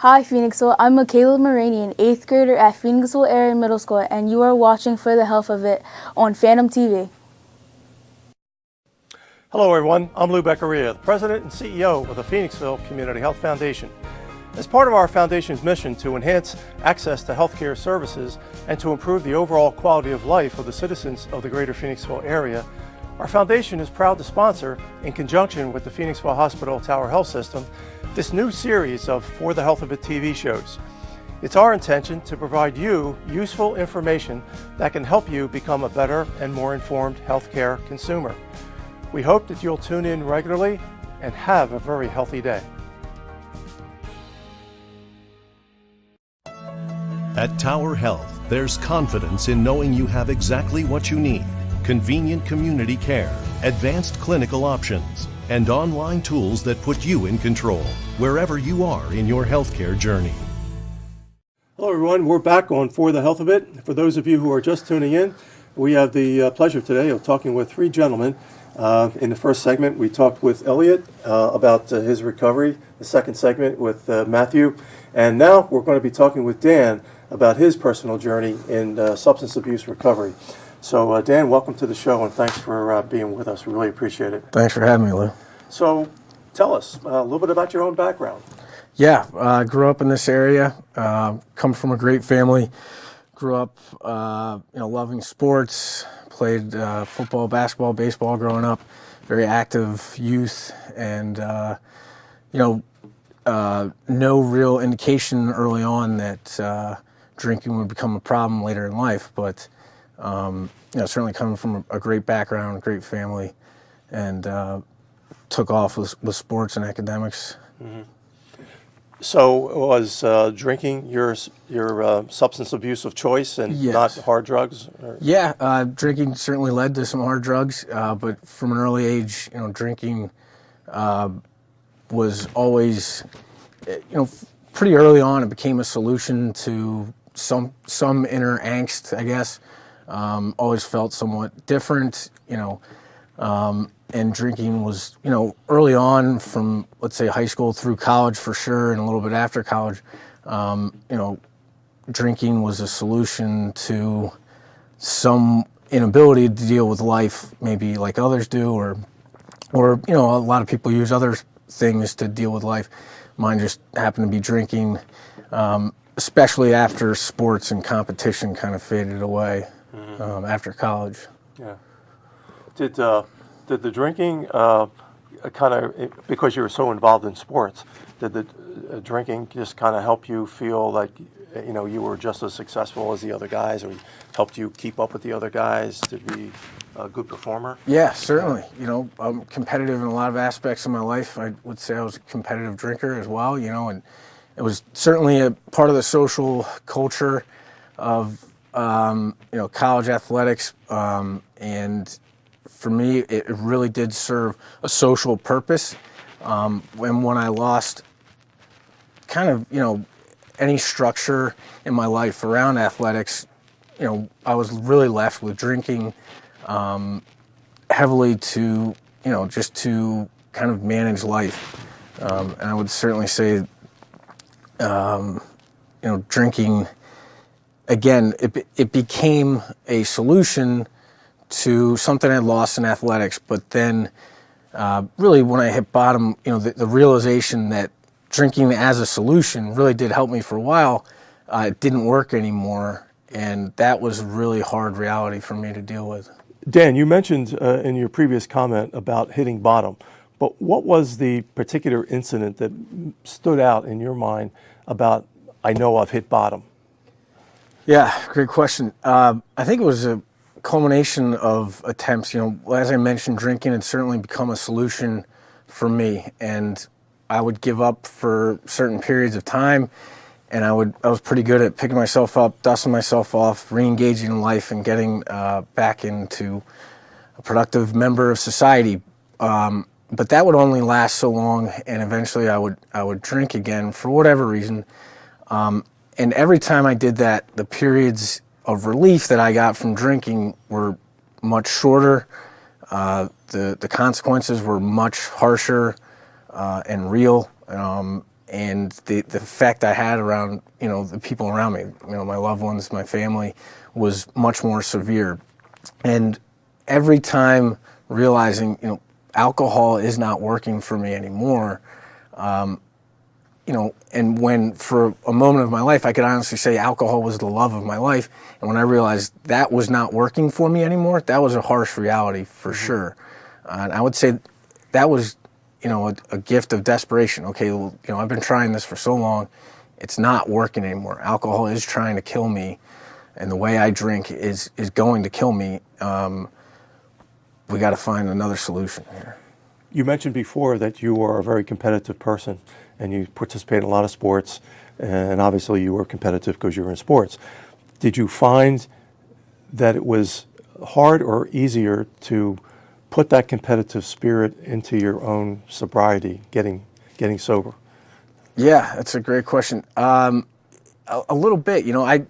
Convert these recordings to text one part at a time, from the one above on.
Hi Phoenixville, I'm Michaela Maraney, an 8th grader at Phoenixville Area Middle School, and you are watching For the Health of It on Phantom TV. Hello everyone, I'm Lou Beccaria, the President and CEO of the Phoenixville Community Health Foundation. As part of our foundation's mission to enhance access to healthcare services and to improve the overall quality of life of the citizens of the greater Phoenixville area, our foundation is proud to sponsor, in conjunction with the Phoenixville Hospital Tower Health System, this new series of For the Health of It TV shows. It's our intention to provide you useful information that can help you become a better and more informed healthcare consumer. We hope that you'll tune in regularly and have a very healthy day. At Tower Health, there's confidence in knowing you have exactly what you need: convenient community care, advanced clinical options, and online tools that put you in control wherever you are in your healthcare journey. Hello everyone, we're back on For the Health of It. For those of you who are just tuning in, we have the pleasure today of talking with three gentlemen. In the first segment, we talked with Elliot about his recovery. The second segment with Matthew. And now we're going to be talking with Dan about his personal journey in substance abuse recovery. So Dan, welcome to the show, and thanks for being with us. We really appreciate it. Thanks for having me, Lou. So tell us a little bit about your own background. Yeah, I grew up in this area, come from a great family, grew up loving sports, played football, basketball, baseball growing up, very active youth, and no real indication early on that drinking would become a problem later in life, but certainly coming from a great background, great family, and took off with sports and academics. Mm-hmm. So was drinking your substance abuse of choice, and Yes. not hard drugs? Yeah, drinking certainly led to some hard drugs, but from an early age, drinking was always, pretty early on, it became a solution to some inner angst, I guess. Always felt somewhat different, and drinking was, early on from, let's say, high school through college for sure, and a little bit after college, drinking was a solution to some inability to deal with life, maybe like others do, or a lot of people use other things to deal with life. Mine just happened to be drinking, especially after sports and competition kind of faded away after college. Yeah. Did the drinking kind of, because you were so involved in sports, did the drinking just kind of help you feel like you were just as successful as the other guys, or helped you keep up with the other guys to be a good performer? Yeah, certainly. I'm competitive in a lot of aspects of my life. I would say I was a competitive drinker as well, and it was certainly a part of the social culture of, college athletics, and for me, it really did serve a social purpose. When I lost kind of, any structure in my life around athletics, I was really left with drinking heavily to, just to kind of manage life. And I would certainly say, drinking, again, it became a solution to something I lost in athletics, but then really when I hit bottom, the realization that drinking as a solution really did help me for a while, it didn't work anymore, and that was a really hard reality for me to deal with. Dan, you mentioned in your previous comment about hitting bottom, but what was the particular incident that stood out in your mind about, I know I've hit bottom? Yeah, great question. I think it was a culmination of attempts. As I mentioned, drinking had certainly become a solution for me, and I would give up for certain periods of time, and I was pretty good at picking myself up, dusting myself off, re-engaging in life, and getting back into a productive member of society. But that would only last so long, and eventually I would drink again for whatever reason. And every time I did that, the periods of relief that I got from drinking were much shorter. The consequences were much harsher and real. and the effect I had around, the people around me, my loved ones, my family, was much more severe. And every time realizing, alcohol is not working for me anymore, and when for a moment of my life I could honestly say alcohol was the love of my life, and when I realized that was not working for me anymore, that was a harsh reality for sure. And I would say that was, a gift of desperation. Okay, well, I've been trying this for so long, it's not working anymore. Alcohol is trying to kill me, and the way I drink is going to kill me. We got to find another solution here. You mentioned before that you are a very competitive person and you participate in a lot of sports, and obviously you were competitive because you were in sports. Did you find that it was hard or easier to put that competitive spirit into your own sobriety, getting sober? Yeah, that's a great question. A little bit, I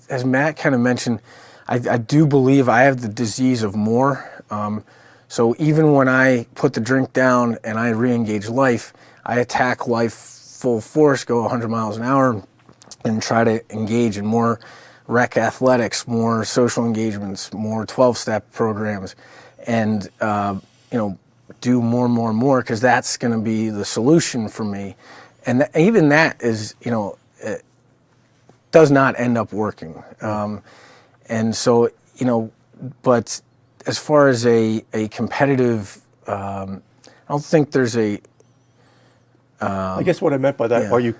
as Matt kind of mentioned, I do believe I have the disease of more. So even when I put the drink down and I re-engage life, I attack life full force, go 100 miles an hour, and try to engage in more rec athletics, more social engagements, more 12-step programs, and do more and more and more, because that's going to be the solution for me. And even that is, it does not end up working. And so, but as far as a competitive, I don't think there's a. I guess what I meant by that, Yeah.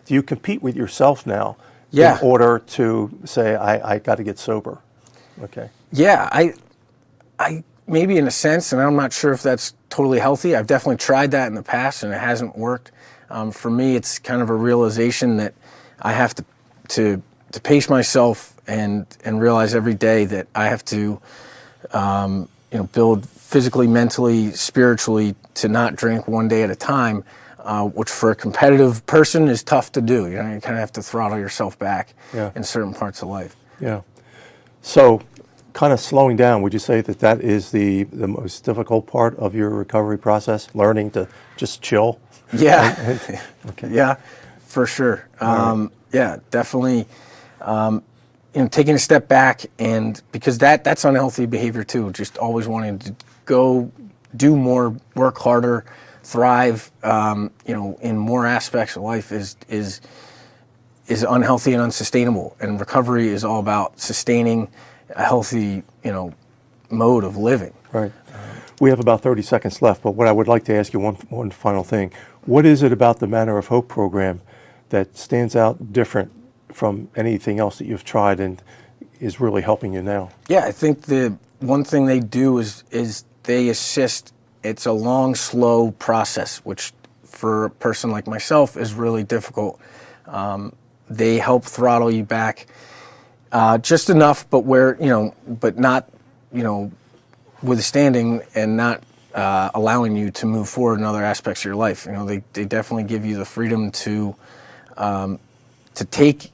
do you compete with yourself now Yeah. in order to say, I got to get sober? Okay. Yeah, I maybe in a sense, and I'm not sure if that's totally healthy. I've definitely tried that in the past, and it hasn't worked. For me, it's kind of a realization that I have to pace myself and realize every day that I have to, build physically, mentally, spiritually, to not drink one day at a time, which for a competitive person is tough to do. You kind of have to throttle yourself back in certain parts of life. Yeah. So, kind of slowing down, would you say that is the most difficult part of your recovery process, learning to just chill? Yeah. Okay. Yeah, for sure. Yeah, definitely. Taking a step back, and because that's unhealthy behavior too. Just always wanting to go do more, work harder, thrive. In more aspects of life is unhealthy and unsustainable. And recovery is all about sustaining a healthy, mode of living. Right. We have about 30 seconds left, but what I would like to ask you one final thing. What is it about the Manor of Hope program that stands out different from anything else that you've tried and is really helping you now? Yeah, I think the one thing they do is they assist. It's a long, slow process, which for a person like myself is really difficult. They help throttle you back just enough, but but not, withstanding and not allowing you to move forward in other aspects of your life. They definitely give you the freedom to take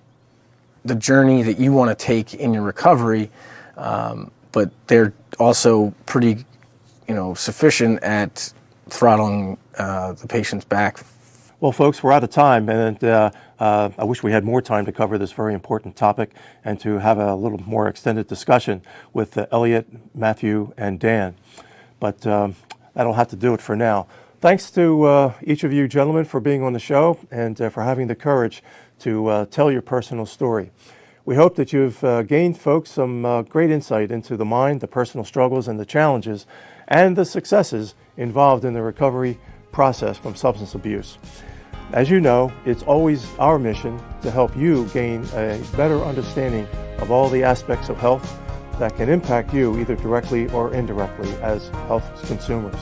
the journey that you want to take in your recovery, but they're also pretty, sufficient at throttling the patients back. Well, folks, we're out of time, and I wish we had more time to cover this very important topic and to have a little more extended discussion with Elliot, Matthew, and Dan. But that'll have to do it for now. Thanks to each of you gentlemen for being on the show and for having the courage to tell your personal story. We hope that you've gained, folks, some great insight into the mind, the personal struggles and the challenges, and the successes involved in the recovery process from substance abuse. As you know, it's always our mission to help you gain a better understanding of all the aspects of health that can impact you either directly or indirectly as health consumers.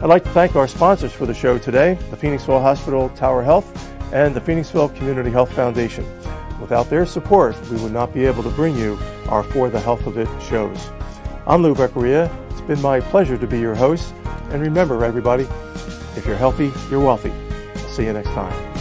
I'd like to thank our sponsors for the show today, the Phoenixville Hospital Tower Health and the Phoenixville Community Health Foundation. Without their support, we would not be able to bring you our For the Health of It shows. I'm Lou Beccaria. It's been my pleasure to be your host. And remember, everybody, if you're healthy, you're wealthy. See you next time.